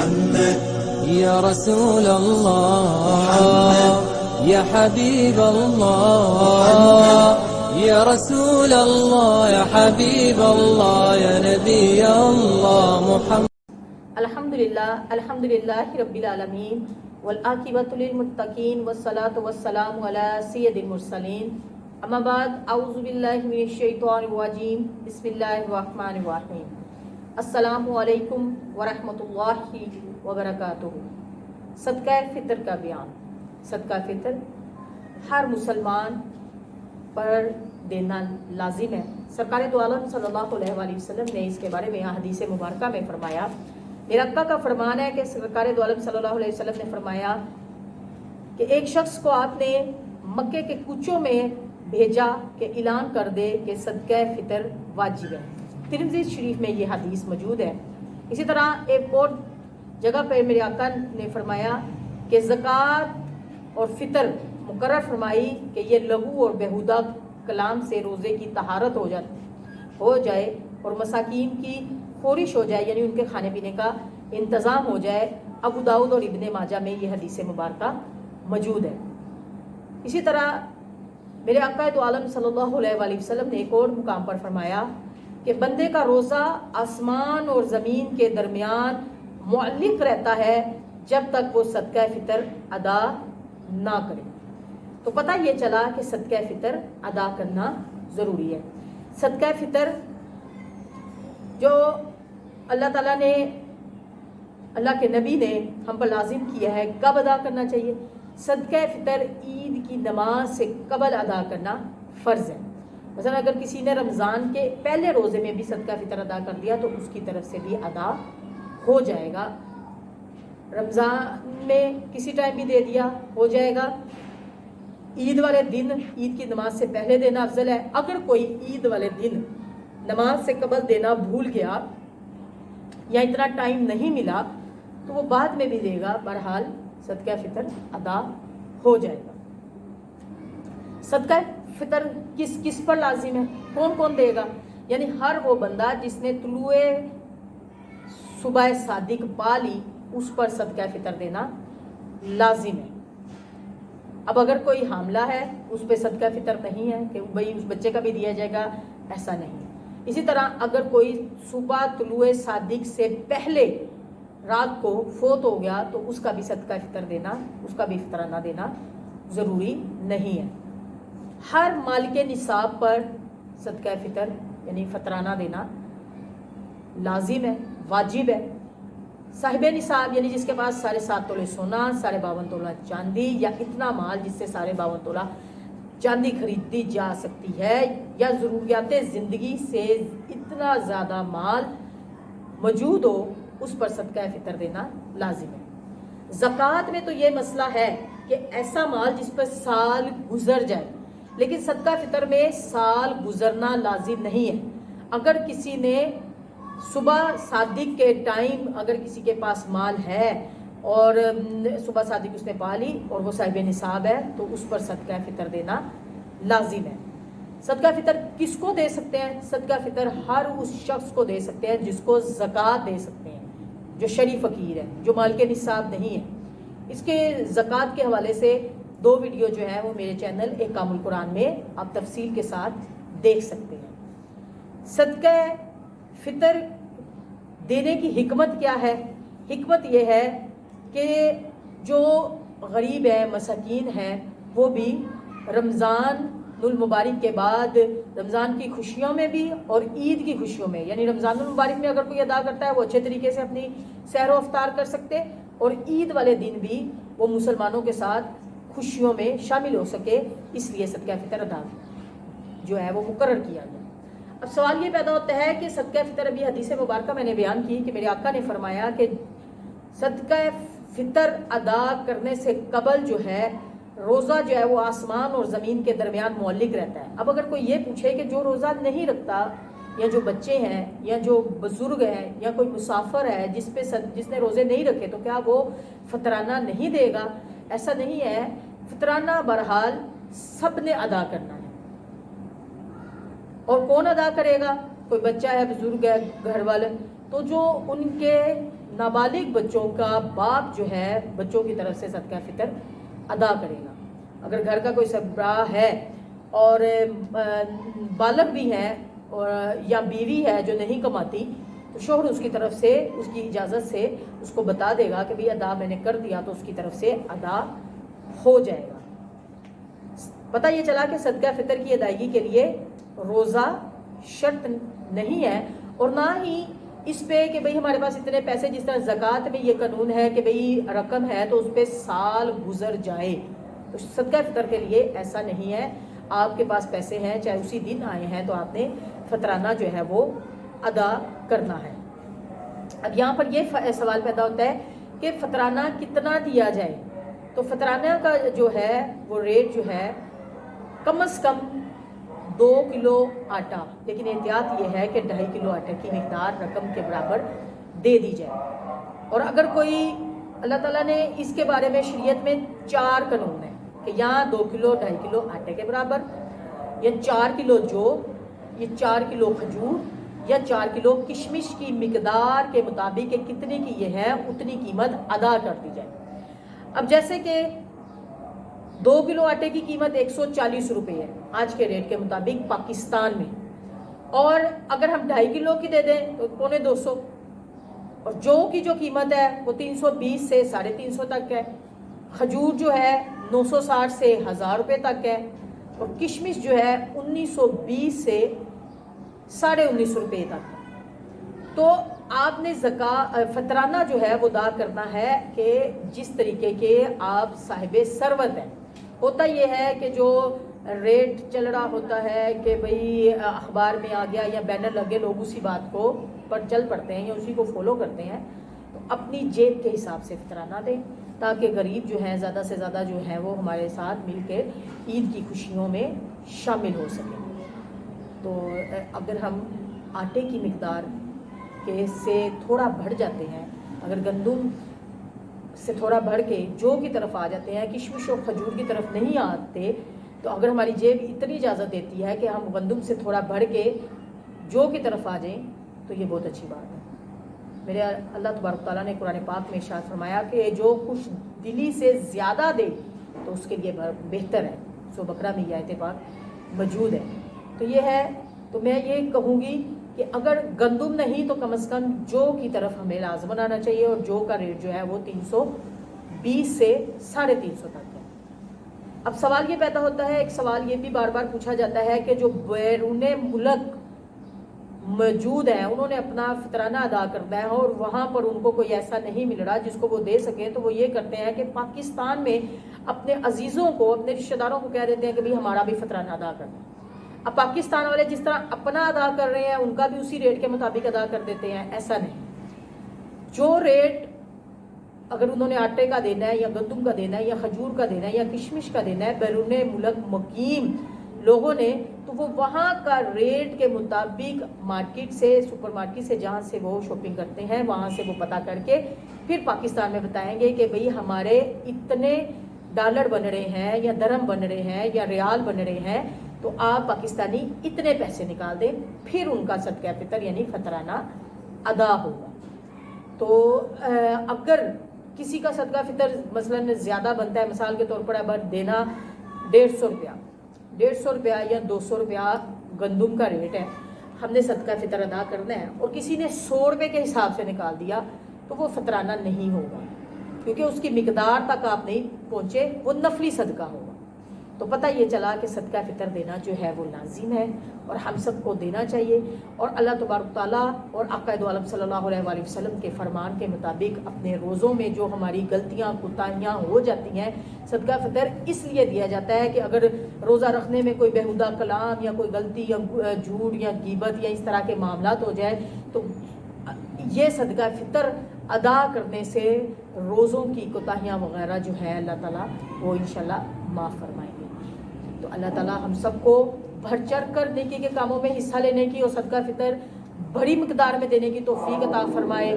محمد يا رسول الله يا حبيب الله يا رسول الله يا حبيب الله يا نبي الله محمد. الحمدللہ رب العالمین والعاقبۃ للمتقین والصلاۃ والسلام علی سید المرسلین. اما بعد، اعوذ باللہ من الشیطان الرجیم، بسم اللہ الرحمن الرحیم. السلام علیکم ورحمۃ اللہ وبرکاتہ. صدقہ فطر کا بیان. صدقہ فطر ہر مسلمان پر دینا لازم ہے. سرکار دو عالم صلی اللہ علیہ وآلہ وسلم نے اس کے بارے میں حدیث مبارکہ میں فرمایا. میرا آقا کا فرمان ہے کہ سرکار دو عالم صلی اللہ علیہ وسلم نے فرمایا کہ ایک شخص کو آپ نے مکے کے کوچوں میں بھیجا کہ اعلان کر دے کہ صدقہ فطر واجب ہے. ترمذی شریف میں یہ حدیث موجود ہے. اسی طرح ایک اور جگہ پہ میرے آقا نے فرمایا کہ زکوٰۃ اور فطر مقرر فرمائی کہ یہ لغو اور بیہودہ کلام سے روزے کی طہارت ہو جائے اور مساکین کی خورش ہو جائے، یعنی ان کے کھانے پینے کا انتظام ہو جائے. ابو داؤد اور ابن ماجہ میں یہ حدیث مبارکہ موجود ہے. اسی طرح میرے آقا دو عالم صلی اللہ علیہ وآلہ وسلم نے ایک اور مقام پر فرمایا کہ بندے کا روزہ آسمان اور زمین کے درمیان معلق رہتا ہے جب تک وہ صدقہ فطر ادا نہ کرے. تو پتہ یہ چلا کہ صدقہ فطر ادا کرنا ضروری ہے. صدقہ فطر جو اللہ تعالیٰ نے، اللہ کے نبی نے ہم پر لازم کیا ہے، کب ادا کرنا چاہیے؟ صدقہ فطر عید کی نماز سے قبل ادا کرنا فرض ہے. مثلا اگر کسی نے رمضان کے پہلے روزے میں بھی صدقہ فطر ادا کر دیا تو اس کی طرف سے بھی ادا ہو جائے گا. رمضان میں کسی ٹائم بھی دے دیا ہو جائے گا. عید والے دن عید کی نماز سے پہلے دینا افضل ہے. اگر کوئی عید والے دن نماز سے قبل دینا بھول گیا یا اتنا ٹائم نہیں ملا تو وہ بعد میں بھی دے گا. بہرحال صدقہ فطر ادا ہو جائے گا. صدقہ فطر کس پر لازم ہے؟ کون دے گا؟ یعنی ہر وہ بندہ جس نے طلوع صبح صادق پا لی اس پر صدقہ فطر دینا لازم ہے. اب اگر کوئی حاملہ ہے اس پہ صدقہ فطر نہیں ہے کہ بھئی اس بچے کا بھی دیا جائے گا، ایسا نہیں. اسی طرح اگر کوئی صبح طلوع صادق سے پہلے رات کو فوت ہو گیا تو اس کا بھی صدقہ فطر دینا، اس کا بھی فطرانہ دینا ضروری نہیں ہے. ہر مالک نصاب پر صدقہ فطر یعنی فطرانہ دینا لازم ہے، واجب ہے. صاحب نصاب یعنی جس کے پاس 7.5 تولے سونا، 52.5 تولہ چاندی یا اتنا مال جس سے 52.5 تولہ چاندی خریدی جا سکتی ہے یا ضروریات زندگی سے اتنا زیادہ مال موجود ہو، اس پر صدقہ فطر دینا لازم ہے. زکوٰۃ میں تو یہ مسئلہ ہے کہ ایسا مال جس پر سال گزر جائے، لیکن صدقہ فطر میں سال گزرنا لازم نہیں ہے. اگر کسی نے صبح صادق کے ٹائم اگر کسی کے پاس مال ہے اور صبح صادق اس نے پا لی اور وہ صاحب نصاب ہے تو اس پر صدقہ فطر دینا لازم ہے. صدقہ فطر کس کو دے سکتے ہیں؟ صدقہ فطر ہر اس شخص کو دے سکتے ہیں جس کو زکوٰۃ دے سکتے ہیں، جو شرعی فقیر ہے، جو مال کے نصاب نہیں ہے. اس کے زکوٰۃ کے حوالے سے 2 ویڈیو جو ہے وہ میرے چینل احکام القرآن میں آپ تفصیل کے ساتھ دیکھ سکتے ہیں. صدقہ فطر دینے کی حکمت کیا ہے؟ حکمت یہ ہے کہ جو غریب ہے، مساکین ہے، وہ بھی رمضان المبارک کے بعد رمضان کی خوشیوں میں بھی اور عید کی خوشیوں میں، یعنی رمضان المبارک میں اگر کوئی ادا کرتا ہے وہ اچھے طریقے سے اپنی سحر و افطار کر سکتے، اور عید والے دن بھی وہ مسلمانوں کے ساتھ خوشیوں میں شامل ہو سکے. اس لیے صدقہ فطر ادا جو ہے وہ مقرر کیا گیا. اب سوال یہ پیدا ہوتا ہے کہ صدقہ فطر، ابھی حدیث مبارکہ میں نے بیان کی کہ میرے آقا نے فرمایا کہ صدقہ فطر ادا کرنے سے قبل جو ہے روزہ جو ہے وہ آسمان اور زمین کے درمیان معلق رہتا ہے. اب اگر کوئی یہ پوچھے کہ جو روزہ نہیں رکھتا یا جو بچے ہیں یا جو بزرگ ہیں یا کوئی مسافر ہے جس نے روزے نہیں رکھے تو کیا وہ فطرانہ نہیں دے گا؟ ایسا نہیں ہے. فطرانہ بہرحال سب نے ادا کرنا ہے. اور کون ادا کرے گا؟ کوئی بچہ ہے، بزرگ ہے، گھر والے، تو جو ان کے نابالغ بچوں کا باپ جو ہے بچوں کی طرف سے صدقہ فطر ادا کرے گا۔ اگر گھر کا کوئی سربراہ ہے اور بالغ بھی ہے اور یا بیوی ہے جو نہیں کماتی، تو شوہر اس کی طرف سے اس کی اجازت سے اس کو بتا دے گا کہ بھئی ادا میں نے کر دیا، تو اس کی طرف سے ادا ہو جائے گا۔ پتہ یہ چلا کہ صدقہ فطر کی ادائیگی کے لیے روزہ شرط نہیں ہے، اور نہ ہی اس پہ کہ بھئی ہمارے پاس اتنے پیسے، جس طرح زکوٰۃ میں یہ قانون ہے کہ بھئی رقم ہے تو اس پہ سال گزر جائے، تو صدقہ فطر کے لیے ایسا نہیں ہے۔ آپ کے پاس پیسے ہیں، چاہے اسی دن آئے ہیں، تو آپ نے فطرانہ جو ہے وہ ادا کرنا ہے۔ اب یہاں پر یہ سوال پیدا ہوتا ہے کہ فطرانہ کتنا دیا جائے؟ تو فطرانہ کا جو ہے وہ ریٹ جو ہے کم از کم 2 کلو آٹا، لیکن احتیاط یہ ہے کہ 2.5 کلو آٹے کی مقدار رقم کے برابر دے دی جائے۔ اور اگر کوئی اللہ تعالیٰ نے اس کے بارے میں شریعت میں 4 قانون ہیں کہ یہاں 2 کلو 2.5 کلو آٹے کے برابر، یا 4 کلو جو، یہ 4 کلو کھجور، یا 4 کلو کشمش کی مقدار کے مطابق کہ کتنے کی یہ ہے اتنی قیمت ادا کر دی جائے۔ اب جیسے کہ 2 کلو آٹے کی قیمت 140 روپے ہے آج کے ریٹ کے مطابق پاکستان میں، اور اگر ہم 2.5 کلو کی دے دیں تو 250، اور جو کی جو قیمت ہے وہ 320 سے 350 تک ہے، کھجور جو ہے 960 سے 1000 روپے تک ہے، اور کشمش جو ہے 1920 سے 1950 روپے تک ہے۔ تو آپ نے فطرانہ جو ہے وہ ادا کرنا ہے کہ جس طریقے کے آپ صاحب ثروت ہیں۔ ہوتا یہ ہے کہ جو ریٹ چل رہا ہوتا ہے کہ بھئی اخبار میں آ گیا یا بینر لگے، لوگ اسی بات کو پر چل پڑتے ہیں یا اسی کو فالو کرتے ہیں، تو اپنی جیب کے حساب سے فطرانہ دیں تاکہ غریب جو ہیں زیادہ سے زیادہ جو ہے وہ ہمارے ساتھ مل کے عید کی خوشیوں میں شامل ہو سکیں۔ تو اگر ہم آٹے کی مقدار کے سے تھوڑا بڑھ جاتے ہیں، اگر گندم سے تھوڑا بڑھ کے جو کی طرف آ جاتے ہیں، کشمش اور کھجور کی طرف نہیں آتے، تو اگر ہماری جیب اتنی اجازت دیتی ہے کہ ہم گندم سے تھوڑا بڑھ کے جو کی طرف آ جائیں، تو یہ بہت اچھی بات ہے۔ میرے اللہ تبارک تعالیٰ نے قرآن پاک میں ارشاد فرمایا کہ جو کچھ دلی سے زیادہ دے تو اس کے لیے بہتر ہے۔ سورہ بقرہ میں یہ آیت پاک موجود ہے۔ تو یہ ہے، تو میں یہ کہوں گی کہ اگر گندم نہیں تو کم از کم جو کی طرف ہمیں لازماً آنا چاہیے، اور جو کا ریٹ جو ہے وہ 320 سے 350 تک ہے۔ اب سوال یہ پیدا ہوتا ہے، ایک سوال یہ بھی بار بار پوچھا جاتا ہے کہ جو بیرون ملک موجود ہیں انہوں نے اپنا فطرانہ ادا کرنا ہے اور وہاں پر ان کو کوئی ایسا نہیں مل رہا جس کو وہ دے سکیں، تو وہ یہ کرتے ہیں کہ پاکستان میں اپنے عزیزوں کو، اپنے رشتہ داروں کو کہہ دیتے ہیں کہ بھئی ہمارا بھی فطرانہ ادا کرنا۔ اب پاکستان والے جس طرح اپنا ادا کر رہے ہیں ان کا بھی اسی ریٹ کے مطابق ادا کر دیتے ہیں، ایسا نہیں۔ جو ریٹ اگر انہوں نے آٹے کا دینا ہے یا گندم کا دینا ہے یا کھجور کا دینا ہے یا کشمش کا دینا ہے بیرون ملک مقیم لوگوں نے، تو وہ وہاں کا ریٹ کے مطابق مارکیٹ سے، سپر مارکیٹ سے جہاں سے وہ شاپنگ کرتے ہیں وہاں سے وہ پتہ کر کے پھر پاکستان میں بتائیں گے کہ بھئی ہمارے اتنے ڈالر بن رہے ہیں یا درہم بن رہے ہیں یا ریال بن رہے ہیں، تو آپ پاکستانی اتنے پیسے نکال دیں، پھر ان کا صدقہ فطر یعنی فطرانہ ادا ہوگا۔ تو اگر کسی کا صدقہ فطر مثلاً زیادہ بنتا ہے، مثال کے طور پر اگر دینا 150 روپیہ یا 200 روپیہ گندم کا ریٹ ہے، ہم نے صدقہ فطر ادا کرنا ہے اور کسی نے 100 روپے کے حساب سے نکال دیا، تو وہ فطرانہ نہیں ہوگا، کیونکہ اس کی مقدار تک آپ نہیں پہنچے، وہ نفلی صدقہ ہوگا۔ تو پتہ یہ چلا کہ صدقہ فطر دینا جو ہے وہ لازم ہے اور ہم سب کو دینا چاہیے، اور اللہ تبارک تعالیٰ اور آقا دو عالم صلی اللہ علیہ وآلہ وسلم کے فرمان کے مطابق اپنے روزوں میں جو ہماری غلطیاں کوتاہیاں ہو جاتی ہیں، صدقہ فطر اس لیے دیا جاتا ہے کہ اگر روزہ رکھنے میں کوئی بےہودہ کلام یا کوئی غلطی یا جھوٹ یا غیبت یا اس طرح کے معاملات ہو جائے، تو یہ صدقہ فطر ادا کرنے سے روزوں کی کوتاہیاں وغیرہ جو ہے اللہ تعالیٰ وہ انشاءاللہ معاف فرمائیں گے۔ تو اللہ تعالیٰ ہم سب کو بڑھ چڑھ کر نیکی کے کاموں میں حصہ لینے کی اور صدقہ فطر بڑی مقدار میں دینے کی توفیق عطا فرمائے۔